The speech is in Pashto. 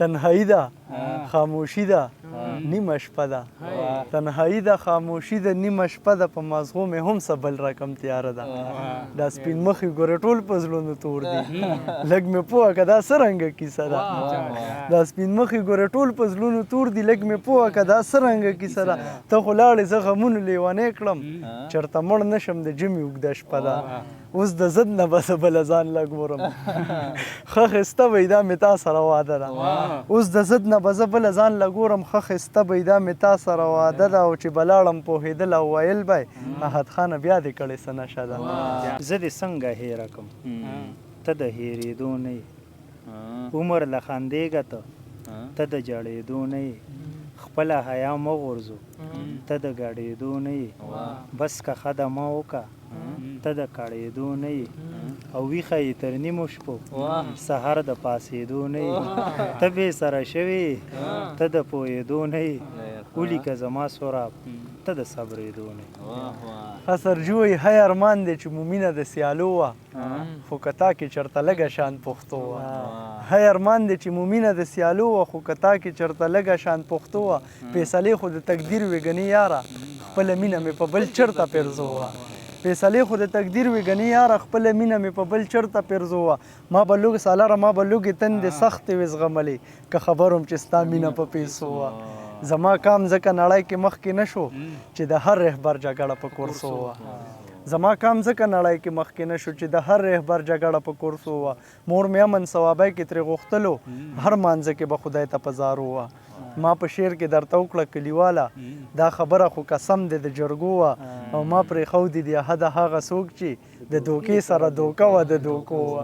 تنهایی ده خاموشي ده نیمه شپه ده تنهایی ده خاموشي ده نیمه شپه ده په مازغو مې هم څه بل رقم تیاره ده دا سپین مخې ګوره ټول په زړونو تور دي لږ مې پوهه که دا څه رنګه کیسه ده دا سپین مخې ګوره ټول په زړونو تور دي لږ مې پوهه که دا څه رنګه کیسه ده ته خو لاړې زه غمونو لیونی کړم چېرته مړ نه شم د ژمي اوږده شپه ده اوس د ضد نه به زه بله ځان له ګورم ښه ښایسته به دا مې تا سره واده ده اوس د ضد نه به زه بله ځان له ګورم ښه ښایسته به دا مې تا سره واده ده او چې به لاړم پوهېدل او ویل به یې احد خانه بیا دې کړې څه نشه ده زه دې څنګه هېره کړم ته د هېرېدو نه یې عمر له خندېږه ته د جړېدو نه یې خپله حیا مه غورځو ته د ګډېدو نه یې بس که ښه مه وکړه ته د کړېدو نه یې او ویښه یې تر نیمو شپو سهار د پاسېدو نه یې ته بې سره شوې ته د پوهېدو نه یې ولیکه زما سراب ته د صبرېدو نه یې خسرجو وایي هی ارمان دی چې مو مینه د سیالو وه خو که تا کې چېرته لږه شان پښتو وه هی ارمان دی چې مو مینه د سیالو وه خو که تا کې چېرته لږه شان پښتو وه فیصلې خو د تقدیر وې ګنې یاره خپله مینه مې په بل چېرته پرزو وه فیصلې خو د تقدیر وې ګنې یاره خپله مینه مې په بل چېرته پرزو وه ما به سالاره ما به لوږې تندې سختې وې زغملې که خبر وم چې ستا مینه په پیسو وه زما کام ځکه نړۍ کې مخکې نه شو چې د هر رهبر جګړه په کورسو وه زما کام ځکه نړۍ کې مخکې نه شو چې د هر رهبر جګړه په کورسو وه مور مې امن ثوابی کې ترې غوښتلو هر مانځه کې به خدای ته په زارو وه ما په شعر کې درته وکړه کلیواله دا خبره خو قسم دی د جرګو وه او ما پرېښودي دي حده هغه څوک چې د دوکې سره دوکه وه د دوکو وه